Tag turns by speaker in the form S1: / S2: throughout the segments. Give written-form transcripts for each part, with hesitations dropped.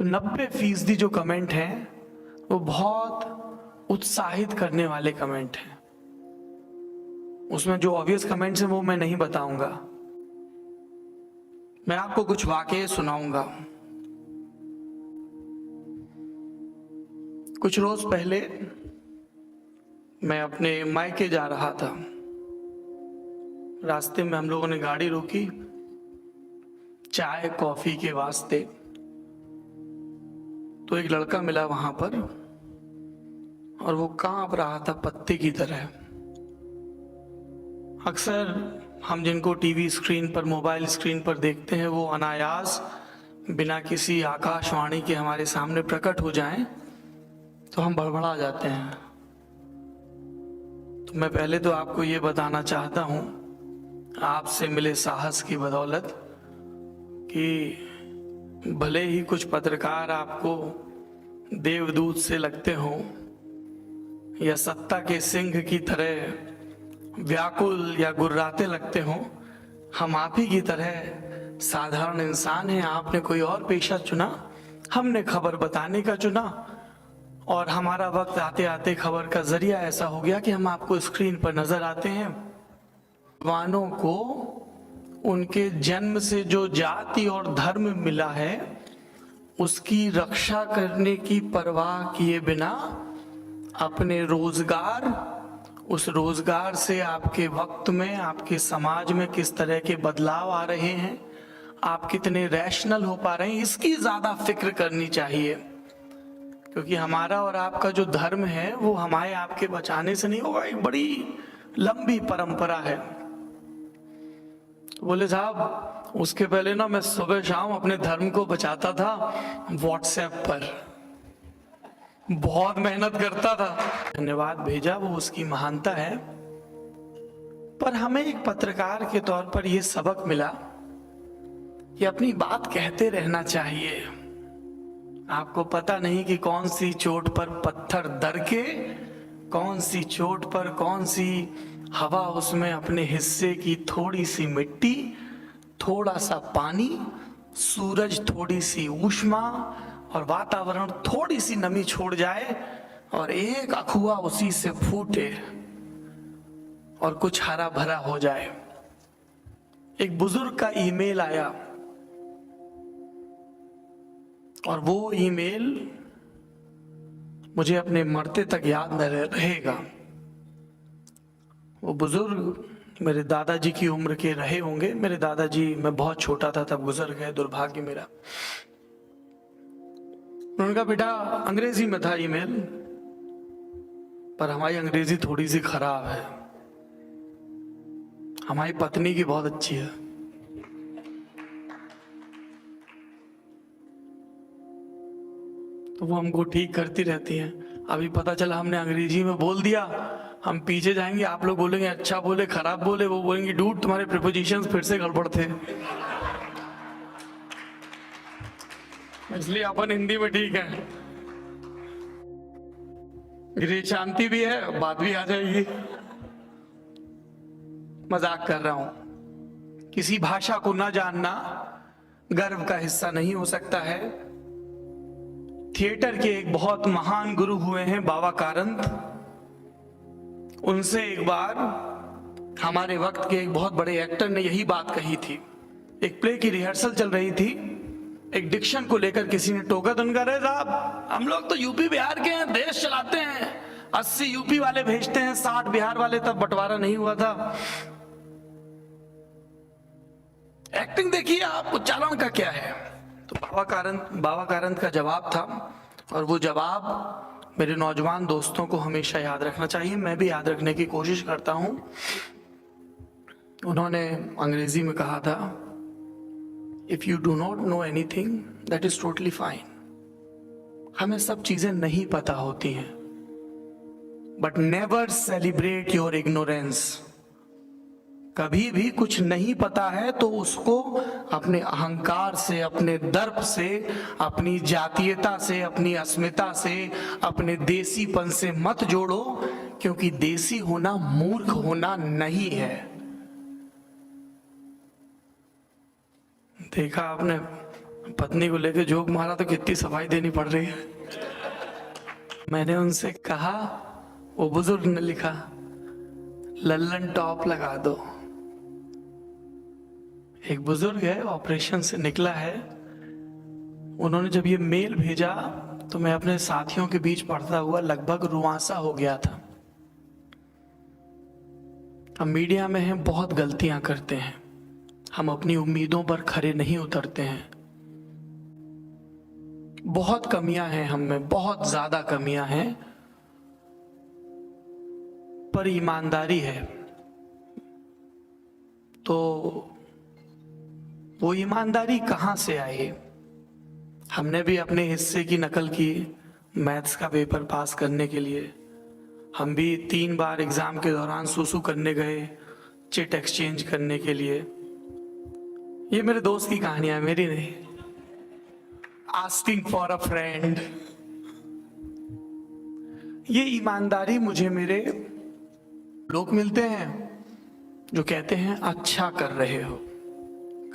S1: तो 90% जो कमेंट हैं वो बहुत उत्साहित करने वाले कमेंट हैं। उसमें जो ऑब्वियस कमेंट्स हैं वो मैं नहीं बताऊंगा। मैं आपको कुछ वाकये सुनाऊंगा। कुछ रोज पहले मैं अपने मायके जा रहा था। रास्ते में हम लोगों ने गाड़ी रोकी चाय कॉफी के वास्ते। तो एक लड़का मिला वहां पर और वो कांप रहा था पत्ते की तरह। अक्सर हम जिनको टीवी स्क्रीन पर मोबाइल स्क्रीन पर देखते हैं वो अनायास बिना किसी आकाशवाणी के हमारे सामने प्रकट हो जाएं तो हम बड़बड़ा जाते हैं। तो मैं पहले तो आपको ये बताना चाहता हूं आपसे मिले साहस की बदौलत कि भले ही कुछ पत्रकार आपको देवदूत से लगते हो या सत्ता के सिंह की तरह व्याकुल या गुर्राते लगते हो, हम आप ही की तरह साधारण इंसान हैं। आपने कोई और पेशा चुना, हमने खबर बताने का चुना और हमारा वक्त आते आते खबर का जरिया ऐसा हो गया कि हम आपको स्क्रीन पर नजर आते हैं। वानों को उनके जन्म से जो जाति और धर्म मिला है उसकी रक्षा करने की परवाह किए बिना अपने रोजगार, उस रोजगार से आपके वक्त में आपके समाज में किस तरह के बदलाव आ रहे हैं, आप कितने रैशनल हो पा रहे हैं, इसकी ज्यादा फिक्र करनी चाहिए। क्योंकि हमारा और आपका जो धर्म है वो हमारे आपके बचाने से नहीं होगा, एक बड़ी लंबी परंपरा है। बोले साहब उसके पहले ना मैं सुबह शाम अपने धर्म को बचाता था व्हाट्सएप पर, बहुत मेहनत करता था। धन्यवाद भेजा, वो उसकी महानता है। पर हमें एक पत्रकार के तौर पर यह सबक मिला कि अपनी बात कहते रहना चाहिए। आपको पता नहीं कि कौन सी चोट पर पत्थर दर के, कौन सी चोट पर कौन सी हवा उसमें अपने हिस्से की थोड़ी सी मिट्टी, थोड़ा सा पानी, सूरज थोड़ी सी ऊष्मा और वातावरण थोड़ी सी नमी छोड़ जाए और एक अखुआ उसी से फूटे और कुछ हरा भरा हो जाए। एक बुजुर्ग का ईमेल आया और वो ईमेल मुझे अपने मरते तक याद न रहेगा। वो बुजुर्ग मेरे दादाजी की उम्र के रहे होंगे। मेरे दादाजी, मैं बहुत छोटा था तब गुजर गए, दुर्भाग्य मेरा। उनका बेटा अंग्रेजी में था ईमेल, पर हमारी अंग्रेजी थोड़ी सी खराब है, हमारी पत्नी की बहुत अच्छी है। तो वो हमको ठीक करती रहती हैं। अभी पता चला हमने अंग्रेजी में बोल दिया, हम पीछे जाएंगे, आप लोग बोलेंगे अच्छा बोले खराब बोले, वो बोलेंगे डूड तुम्हारे प्रीपोजिशंस फिर से गड़बड़ थे। इसलिए अपन हिंदी में ठीक है, गृह शांति भी है, बात भी आ जाएगी। मजाक कर रहा हूं। किसी भाषा को ना जानना गर्व का हिस्सा नहीं हो सकता है। थिएटर के एक बहुत महान गुरु हुए हैं बाबा कारंत। उनसे एक बार हमारे वक्त के एक बहुत बड़े एक्टर ने यही बात कही थी। एक प्ले की रिहर्सल चल रही थी, एक डिक्शन को लेकर किसी ने टोका तो उनका, रहे साहब हम लोग तो यूपी बिहार के हैं, देश चलाते हैं, 80 यूपी वाले भेजते हैं, 60 बिहार वाले, तब बंटवारा नहीं हुआ था। एक्टिंग देखिए आप, उच्चारण का क्या है। तो बाबा कारंत का जवाब था और वो जवाब मेरे नौजवान दोस्तों को हमेशा याद रखना चाहिए, मैं भी याद रखने की कोशिश करता हूं। उन्होंने अंग्रेजी में कहा था, if you do not know anything that is totally fine. हमें सब चीजें नहीं पता होती हैं, but never celebrate your ignorance. कभी भी कुछ नहीं पता है तो उसको अपने अहंकार से, अपने दर्प से, अपनी जातीयता से, अपनी अस्मिता से, अपने देसीपन से मत जोड़ो, क्योंकि देसी होना मूर्ख होना नहीं है। देखा आपने पत्नी को लेके जोक मारा तो कितनी सफाई देनी पड़ रही है। मैंने उनसे कहा, वो बुजुर्ग ने लिखा, लल्लन टॉप लगा दो। एक बुजुर्ग है, ऑपरेशन से निकला है, उन्होंने जब ये मेल भेजा तो मैं अपने साथियों के बीच पढ़ता हुआ लगभग रुआंसा हो गया था। हम मीडिया में हैं, बहुत गलतियां करते हैं, हम अपनी उम्मीदों पर खरे नहीं उतरते हैं, बहुत कमियां हैं हम में, बहुत ज्यादा कमियां हैं, पर ईमानदारी है। तो वो ईमानदारी कहां से आई? हमने भी अपने हिस्से की नकल की मैथ्स का पेपर पास करने के लिए। हम भी 3 बार एग्जाम के दौरान सूसू करने गए, चिट एक्सचेंज करने के लिए। ये मेरे दोस्त की कहानियां है, मेरी नहीं। आस्किंग फॉर अ फ्रेंड, ये ईमानदारी मुझे मेरे लोग मिलते हैं जो कहते हैं अच्छा कर रहे हो,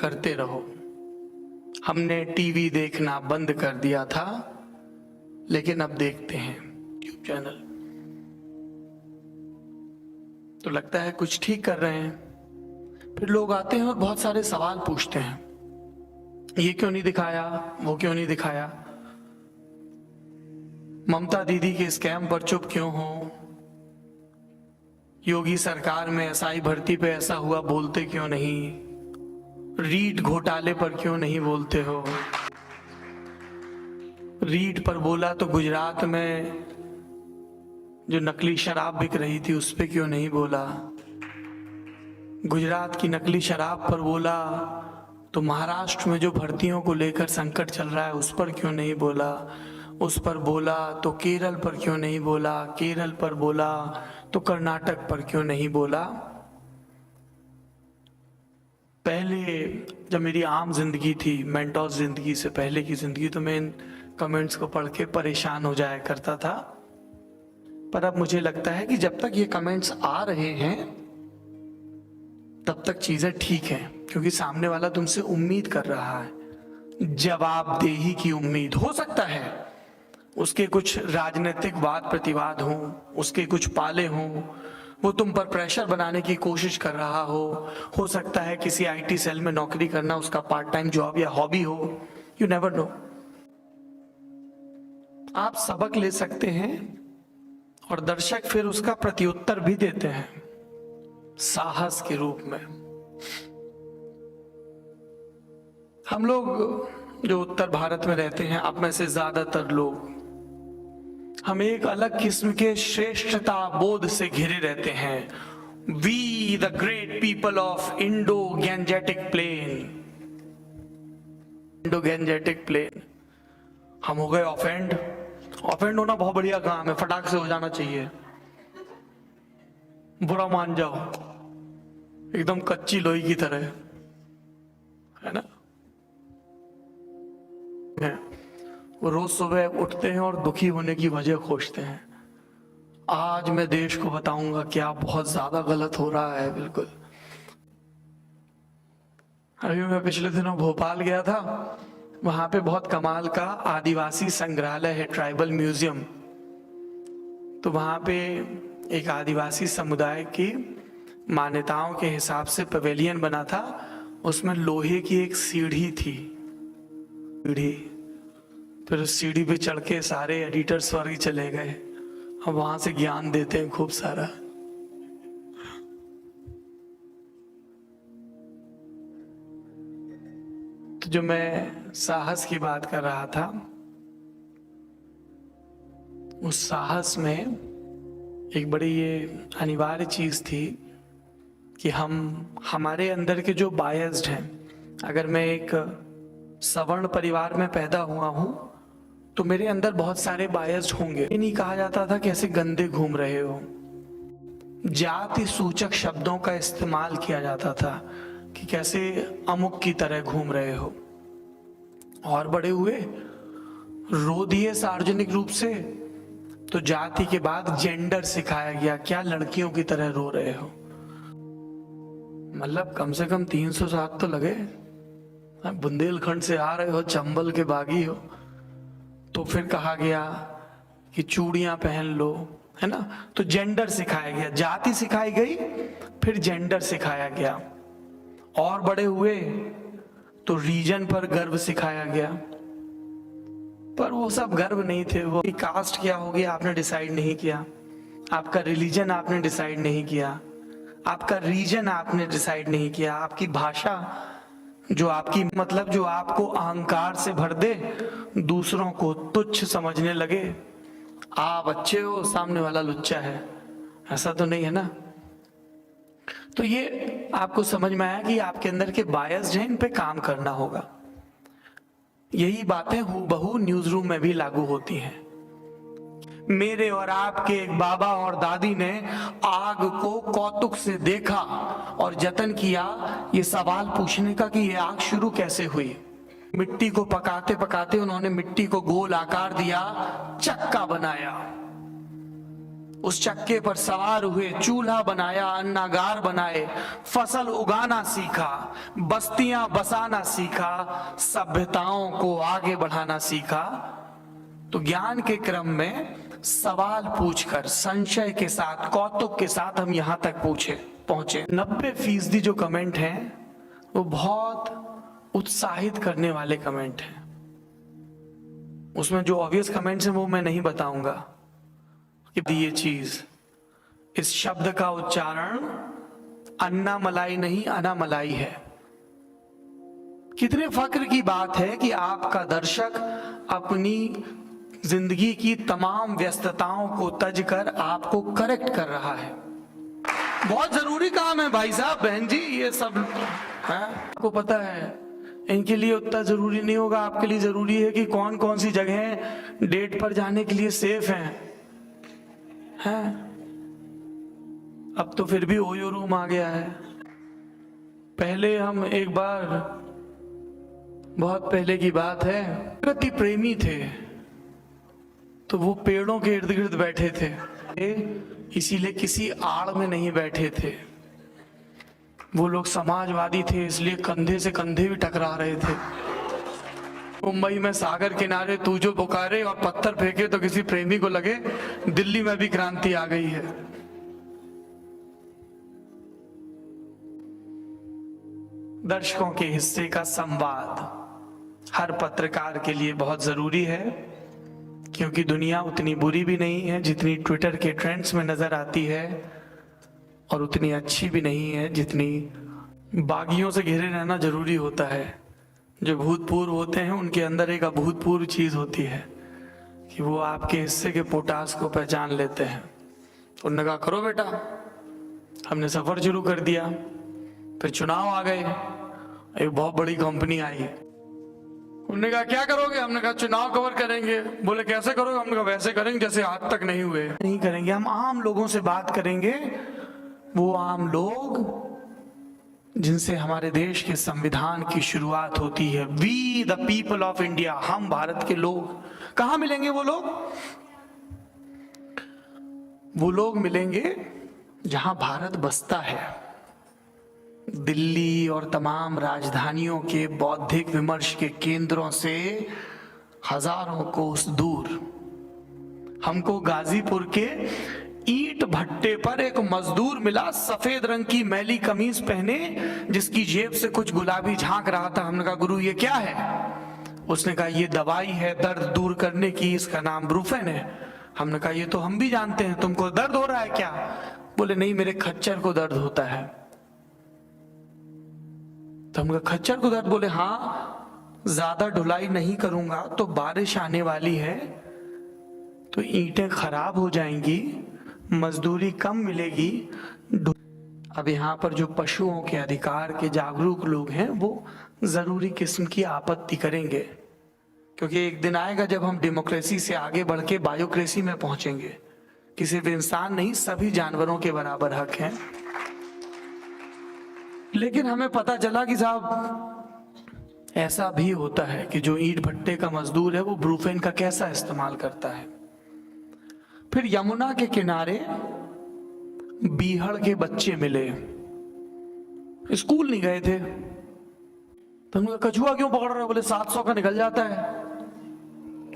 S1: करते रहो। हमने टीवी देखना बंद कर दिया था, लेकिन अब देखते हैं यूट्यूब चैनल, तो लगता है कुछ ठीक कर रहे हैं। फिर लोग आते हैं और बहुत सारे सवाल पूछते हैं, ये क्यों नहीं दिखाया, वो क्यों नहीं दिखाया, ममता दीदी के स्कैम पर चुप क्यों हो, योगी सरकार में एसआई भर्ती पे ऐसा हुआ बोलते क्यों नहीं, रीट घोटाले पर क्यों नहीं बोलते हो, रीट पर बोला तो गुजरात में जो नकली शराब बिक रही थी उस पे क्यों नहीं बोला, गुजरात की नकली शराब पर बोला तो महाराष्ट्र में जो भर्तियों को लेकर संकट चल रहा है उस पर क्यों नहीं बोला, उस पर बोला तो केरल पर क्यों नहीं बोला, केरल पर बोला तो कर्नाटक पर क्यों नहीं बोला। पहले जब मेरी आम जिंदगी थी, मेंटोस जिंदगी से पहले की जिंदगी, तो मैं इन कमेंट्स को पढ़ के परेशान हो जाया करता था। पर अब मुझे लगता है कि जब तक ये कमेंट्स आ रहे हैं तब तक चीजें ठीक हैं, क्योंकि सामने वाला तुमसे उम्मीद कर रहा है, जवाबदेही की उम्मीद। हो सकता है उसके कुछ राजनीतिक वाद प्रतिवाद हों, उसके कुछ पाले हों, वो तुम पर प्रेशर बनाने की कोशिश कर रहा हो सकता है किसी आईटी सेल में नौकरी करना उसका पार्ट टाइम जॉब या हॉबी हो, यू नेवर नो। आप सबक ले सकते हैं और दर्शक फिर उसका प्रत्युत्तर भी देते हैं साहस के रूप में। हम लोग जो उत्तर भारत में रहते हैं, आप में से ज्यादातर लोग, हम एक अलग किस्म के श्रेष्ठता बोध से घिरे रहते हैं। We the great people of Indo Gangetic plain, Indo Gangetic plain. हम हो गए ऑफेंड। ऑफेंड होना बहुत बढ़िया काम है, फटाक से हो जाना चाहिए, बुरा मान जाओ एकदम कच्ची लोई की तरह, है ना। वो रोज सुबह उठते हैं और दुखी होने की वजह खोजते हैं। आज मैं देश को बताऊंगा क्या बहुत ज्यादा गलत हो रहा है। बिल्कुल। अभी मैं पिछले दिनों भोपाल गया था, वहां पे बहुत कमाल का आदिवासी संग्रहालय है, ट्राइबल म्यूजियम। तो वहां पे एक आदिवासी समुदाय की मान्यताओं के हिसाब से पवेलियन बना था, उसमें लोहे की एक सीढ़ी थी, सीढ़ी। फिर उस सीढ़ी पे चढ़ के सारे एडिटर स्वर्ग चले गए, हम वहां से ज्ञान देते हैं खूब सारा। तो जो मैं साहस की बात कर रहा था, उस साहस में एक बड़ी ये अनिवार्य चीज थी कि हमारे अंदर के जो बायस्ड हैं, अगर मैं एक सवर्ण परिवार में पैदा हुआ हूं तो मेरे अंदर बहुत सारे बायस्ड होंगे। ये नहीं कहा जाता था कि ऐसे गंदे घूम रहे हो, जाति सूचक शब्दों का इस्तेमाल किया जाता था कि कैसे अमुक की तरह घूम रहे हो। और बड़े हुए, रो दिए सार्वजनिक रूप से, तो जाति के बाद जेंडर सिखाया गया, क्या लड़कियों की तरह रो रहे हो। मतलब कम से कम 307 तो लगे, बुंदेलखंड से आ रहे हो, चंबल के बागी हो, तो फिर कहा गया कि चूड़ियां पहन लो, है ना। तो जेंडर सिखाया गया, जाति सिखाई गई, फिर जेंडर सिखाया गया। और बड़े हुए तो रीजन पर गर्व सिखाया गया, पर वो सब गर्व नहीं थे। वो कास्ट क्या हो गया आपने डिसाइड नहीं किया, आपका रिलीजन आपने डिसाइड नहीं किया, आपका रीजन आपने डिसाइड नहीं किया, आपकी भाषा जो आपकी मतलब जो आपको अहंकार से भर दे, दूसरों को तुच्छ समझने लगे। आप अच्छे हो, सामने वाला लुच्चा है, ऐसा तो नहीं है ना। तो ये आपको समझ में आया कि आपके अंदर के बायस जो है, इन पे काम करना होगा। यही बातें हूबहू न्यूज रूम में भी लागू होती हैं। मेरे और आपके एक बाबा और दादी ने आग को कौतुक से देखा और जतन किया ये सवाल पूछने का कि ये आग शुरू कैसे हुई। मिट्टी को पकाते पकाते उन्होंने मिट्टी को गोल आकार दिया, चक्का बनाया, उस चक्के पर सवार हुए, चूल्हा बनाया, अन्नागार बनाए, फसल उगाना सीखा, बस्तियां बसाना सीखा, सभ्यताओं को आगे बढ़ाना सीखा। तो ज्ञान के क्रम में सवाल पूछकर, संशय के साथ, कौतुक के साथ हम यहां तक पहुंचे। 90% जो कमेंट हैं वो बहुत उत्साहित करने वाले कमेंट हैं। उसमें जो ऑब्वियस कमेंट्स हैं वो मैं नहीं बताऊंगा कि ये चीज, इस शब्द का उच्चारण अन्ना मलाई नहीं अनामलाई है। कितने फक्र की बात है कि आपका दर्शक अपनी जिंदगी की तमाम व्यस्तताओं को तज कर आपको करेक्ट कर रहा है। बहुत जरूरी काम है भाई साहब, बहन जी, ये सब है, आपको पता है। इनके लिए उतना जरूरी नहीं होगा, आपके लिए जरूरी है कि कौन कौन सी जगह डेट पर जाने के लिए सेफ हैं। अब तो फिर भी ओयो रूम आ गया है। पहले हम एक बार, बहुत पहले की बात है, प्रकृति प्रेमी थे, तो वो पेड़ों के इर्द गिर्द बैठे थे, इसीलिए किसी आड़ में नहीं बैठे थे। वो लोग समाजवादी थे, इसलिए कंधे से कंधे भी टकरा रहे थे। मुंबई में सागर किनारे तू जो पुकारे और पत्थर फेंके तो किसी प्रेमी को लगे दिल्ली में भी क्रांति आ गई है। दर्शकों के हिस्से का संवाद हर पत्रकार के लिए बहुत जरूरी है, क्योंकि दुनिया उतनी बुरी भी नहीं है जितनी ट्विटर के ट्रेंड्स में नजर आती है, और उतनी अच्छी भी नहीं है जितनी। बागियों से घिरे रहना जरूरी होता है। जो भूतपूर्व होते हैं उनके अंदर एक अभूतपूर्व चीज होती है कि वो आपके हिस्से के पोटास को पहचान लेते हैं। उन्होंने कहा करो बेटा, हमने सफर शुरू कर दिया। फिर चुनाव आ गए, एक बहुत बड़ी कंपनी आई, उन्होंने कहा क्या करोगे? हमने कहा चुनाव कवर करेंगे। बोले कैसे करोगे? हमने कहा वैसे करेंगे जैसे आज तक नहीं हुए। नहीं करेंगे, हम आम लोगों से बात करेंगे, वो आम लोग जिनसे हमारे देश के संविधान की शुरुआत होती है। We the people of India, हम भारत के लोग। कहां मिलेंगे वो लोग? वो लोग मिलेंगे जहां भारत बसता है। दिल्ली और तमाम राजधानियों के बौद्धिक विमर्श के केंद्रों से हजारों कोस दूर। हमको गाजीपुर के ईंट भट्टे पर एक मजदूर मिला, सफेद रंग की मैली कमीज पहने, जिसकी जेब से कुछ गुलाबी झांक रहा था। हमने कहा गुरु ये क्या है? उसने कहा ये दवाई है दर्द दूर करने की, इसका नाम ब्रूफेन है। हमने कहा ये तो हम भी जानते हैं, तुमको दर्द हो रहा है क्या? बोले नहीं, मेरे खच्चर को दर्द होता है। तो हमने कहा खच्चर को दर्द? बोले हाँ, ज्यादा ढुलाई नहीं करूंगा तो बारिश आने वाली है, तो ईंटें खराब हो जाएंगी, मजदूरी कम मिलेगी। अब यहाँ पर जो पशुओं के अधिकार के जागरूक लोग हैं वो जरूरी किस्म की आपत्ति करेंगे, क्योंकि एक दिन आएगा जब हम डेमोक्रेसी से आगे बढ़ के बायोक्रेसी में पहुंचेंगे कि सिर्फ इंसान नहीं, सभी जानवरों के बराबर हक हैं। लेकिन हमें पता चला कि साहब ऐसा भी होता है कि जो ईंट भट्टे का मजदूर है वो ब्रूफेन का कैसा इस्तेमाल करता है। फिर यमुना के किनारे बीहड़ के बच्चे मिले, स्कूल नहीं गए थे, तो हमने कहा कछुआ क्यों पकड़ रहे हो? बोले 700 का निकल जाता है।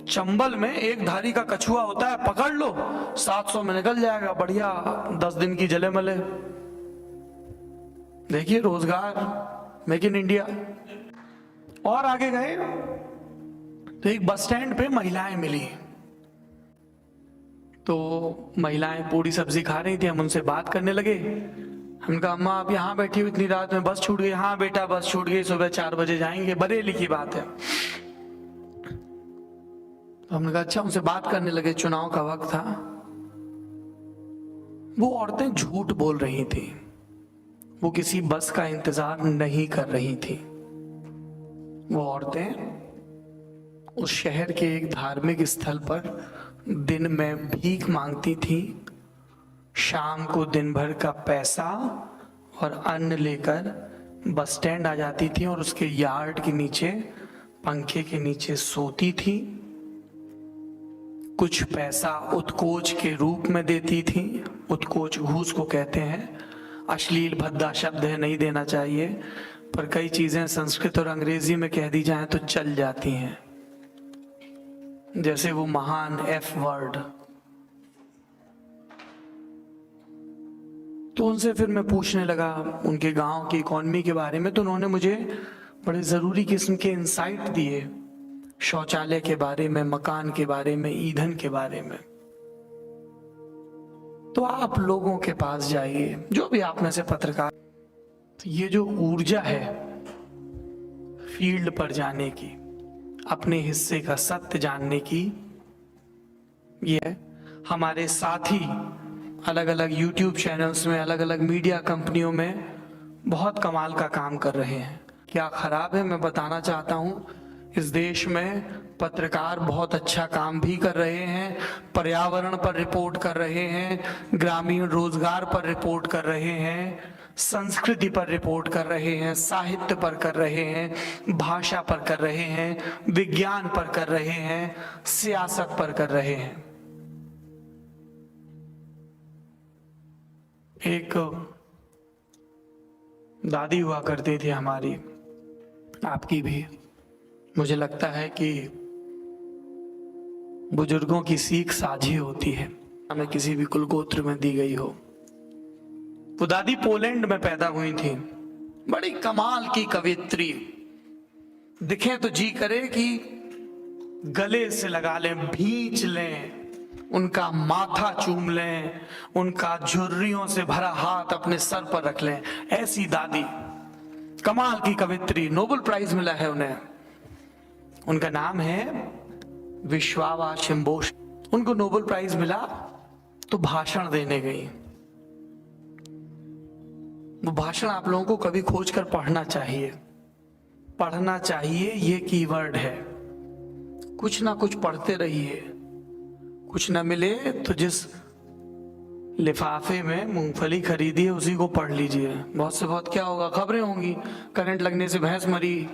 S1: चंबल में एक धारी का कछुआ होता है, पकड़ लो 700 में निकल जाएगा, बढ़िया 10 दिन की जले मले। देखिए रोजगार, मेक इन इंडिया। और आगे गए तो एक बस स्टैंड पे महिलाएं मिली। तो महिलाएं पूरी सब्जी खा रही थी, हम उनसे बात करने लगे। हमने कहा अम्मा आप यहाँ बैठी हो इतनी रात में, बस छूट गई? हाँ बेटा बस छूट गई, सुबह 4 बजे जाएंगे, बरेली की बात है। तो हमने कहा अच्छा, उनसे बात करने लगे। चुनाव का वक्त था। वो औरतें झूठ बोल रही थी, वो किसी बस का इंतजार नहीं कर रही थी। वो औरतें उस शहर के एक धार्मिक स्थल पर दिन में भीख मांगती थी, शाम को दिन भर का पैसा और अन्न लेकर बस स्टैंड आ जाती थी और उसके यार्ड के नीचे पंखे के नीचे सोती थी। कुछ पैसा उत्कोच के रूप में देती थी। उत्कोच घूस को कहते हैं, अश्लील भद्दा शब्द है, नहीं देना चाहिए, पर कई चीजें संस्कृत और अंग्रेजी में कह दी जाएं तो चल जाती हैं, जैसे वो महान एफ वर्ड। तो उनसे फिर मैं पूछने लगा उनके गांव की इकोनॉमी के बारे में। तो उन्होंने मुझे बड़े जरूरी किस्म के इंसाइट दिए, शौचालय के बारे में, मकान के बारे में, ईंधन के बारे में। तो आप लोगों के पास जाइए, जो भी आप में से पत्रकार, तो ये जो ऊर्जा है फील्ड पर जाने की, अपने हिस्से का सत्य जानने की, ये है। हमारे साथी अलग अलग यूट्यूब चैनल्स में, अलग अलग मीडिया कंपनियों में बहुत कमाल का काम कर रहे हैं। क्या खराब है? मैं बताना चाहता हूं, इस देश में पत्रकार बहुत अच्छा काम भी कर रहे हैं, पर्यावरण पर रिपोर्ट कर रहे हैं, ग्रामीण रोजगार पर रिपोर्ट कर रहे हैं, संस्कृति पर रिपोर्ट कर रहे हैं, साहित्य पर कर रहे हैं, भाषा पर कर रहे हैं, विज्ञान पर कर रहे हैं, सियासत पर कर रहे हैं। एक दादी हुआ करती थी हमारी, आपकी भी। मुझे लगता है कि बुजुर्गों की सीख साझी होती है, हमें किसी भी कुल गोत्र में दी गई हो। वो दादी पोलैंड में पैदा हुई थी, बड़ी कमाल की कवियत्री, दिखे तो जी करे कि गले से लगा लें, भींच लें, उनका माथा चूम लें, उनका झुर्रियों से भरा हाथ अपने सर पर रख लें। ऐसी दादी, कमाल की कवियत्री, नोबेल प्राइज मिला है उन्हें। उनका नाम है विश्वावा शिम्बोश। उनको नोबेल प्राइज मिला तो भाषण देने गई। वो भाषण आप लोगों को कभी खोज कर पढ़ना चाहिए, पढ़ना चाहिए, ये कीवर्ड है। कुछ ना कुछ पढ़ते रहिए, कुछ ना मिले तो जिस लिफाफे में मूंगफली खरीदी है उसी को पढ़ लीजिए। बहुत से बहुत क्या होगा, खबरें होंगी, करंट लगने से भैंस मरी,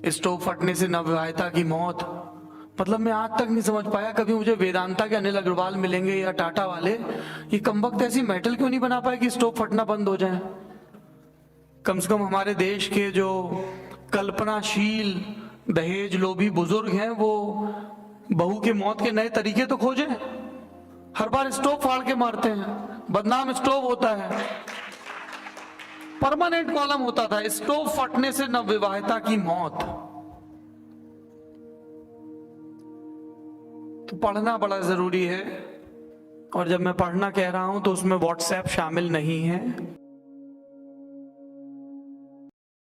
S1: स्टोव फटने से नवविवाहिता की मौत। मतलब मैं आज तक नहीं समझ पाया, कभी मुझे वेदांता के अनिल अग्रवाल मिलेंगे या टाटा वाले, ये कमबख्त ऐसी मेटल क्यों नहीं बना पाए कि स्टोव फटना बंद हो जाए। कम से कम हमारे देश के जो कल्पनाशील दहेज लोभी बुजुर्ग हैं वो बहू के मौत के नए तरीके तो खोजें। हर बार स्टोव फाड़ के मारते हैं, बदनाम स्टोव होता है। परमानेंट कॉलम होता था, स्टोव फटने से नवविवाहिता की मौत। तो पढ़ना बड़ा जरूरी है, और जब मैं पढ़ना कह रहा हूं तो उसमें व्हाट्सएप शामिल नहीं है।